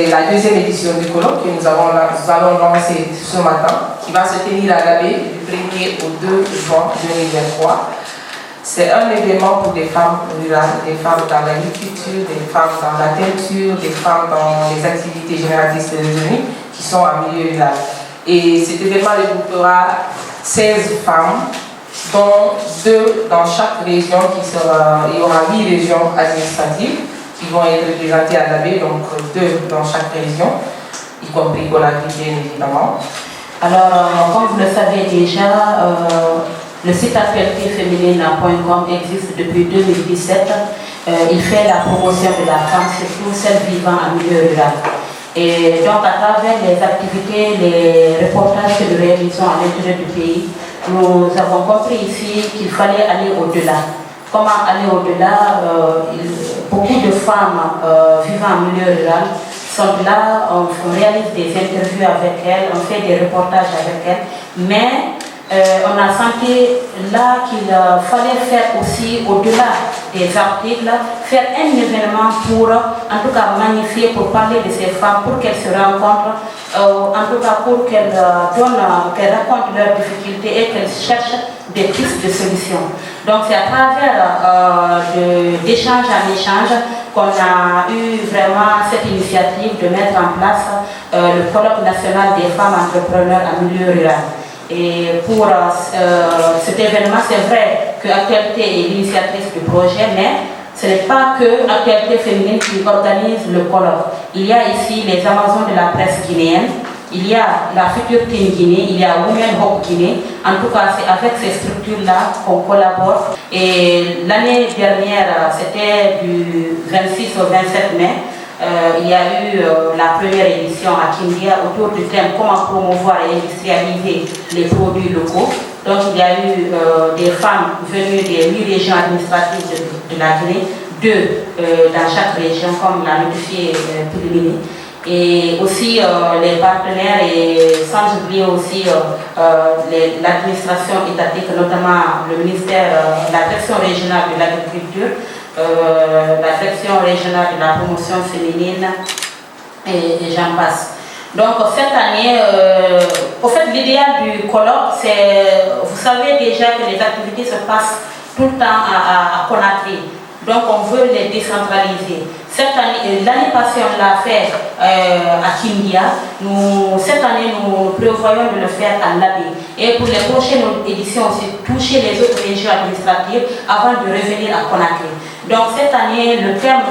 c'est la deuxième édition du colloque que nous allons lancer ce matin, qui va se tenir à l'Abbé du 1er au 2 juin 2023. C'est un événement pour des femmes rurales, des femmes dans l'agriculture, des femmes dans la teinture, des femmes dans les activités génératrices de revenus qui sont en milieu rural. Et cet événement regroupera 16 femmes, dont 2 dans chaque région, il y aura 8 régions administratives qui vont être représentées à l'Abbé, donc 2 dans chaque région, y compris Conakry bien évidemment. Alors, comme vous le savez déjà, le site actualitéféminine.com existe depuis 2017. Il fait la promotion de la femme, surtout celle vivant en milieu rural. Et donc, à travers les activités, les reportages que nous réalisons à l'intérieur du pays, nous avons compris ici qu'il fallait aller au-delà. Comment aller au-delà? Beaucoup de femmes vivant en milieu rural sont là, on réalise des interviews avec elles, on fait des reportages avec elles, mais on a senti là qu'il fallait faire aussi au-delà des articles, faire un événement pour, en tout cas, magnifier, pour parler de ces femmes, pour qu'elles se rencontrent, en tout cas pour qu'elles racontent leurs difficultés et qu'elles cherchent des pistes de solutions. Donc c'est à travers d'échange en échange qu'on a eu vraiment cette initiative de mettre en place le colloque national des femmes entrepreneurs en milieu rural. Et pour cet événement, c'est vrai que Actualité est l'initiatrice du projet, mais ce n'est pas que Actualité féminine qui organise le colloque. Il y a ici les Amazones de la presse guinéenne, il y a la future Team Guinée, il y a Women Hope Guinée. En tout cas, c'est avec ces structures-là qu'on collabore. Et l'année dernière, c'était du 26 au 27 mai. Il y a eu la première édition à Kindia autour du thème comment promouvoir et industrialiser les produits locaux. Donc il y a eu des femmes venues des 8 régions administratives de la Guinée, 2 dans chaque région, comme l'a notifié Poulimini. Et aussi les partenaires, et sans oublier aussi l'administration étatique, notamment le ministère, la direction régionale de l'agriculture, la direction régionale de la promotion féminine et j'en passe. Donc cette année, au fait l'idéal du colloque, c'est, vous savez déjà que les activités se passent tout le temps à Conakry. Donc on veut les décentraliser. Cette année, l'année passée on l'a fait à Kindia. Cette année nous prévoyons de le faire à l'Abbé. Et pour les prochaines éditions aussi, toucher les autres régions administratives avant de revenir à Conakry. Donc cette année, le thème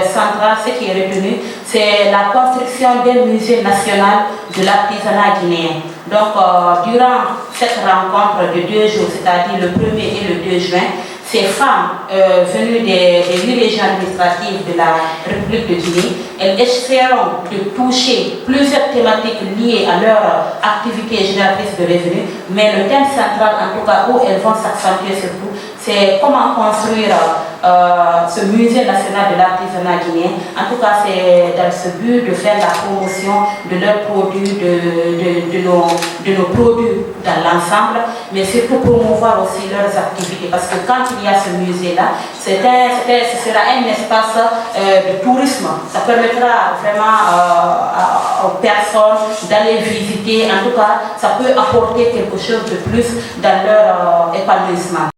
central, ce qui est retenu, c'est la construction d'un musée national de l'artisanat guinéen. Donc durant cette rencontre de 2 jours, c'est-à-dire le 1er et le 2 juin, ces femmes venues des 8 régions administratives de la République de Guinée, elles essaieront de toucher plusieurs thématiques liées à leur activité génératrice de revenus, mais le thème central, en tout cas, où elles vont s'accentuer surtout, c'est comment construire ce musée national de l'artisanat guinéen. En tout cas, c'est dans ce but de faire la promotion de leurs produits, de nos produits dans l'ensemble, mais surtout promouvoir aussi leurs activités. Parce que quand il y a ce musée-là, ce sera un espace de tourisme. Ça permettra vraiment aux personnes d'aller visiter. En tout cas, ça peut apporter quelque chose de plus dans leur épanouissement.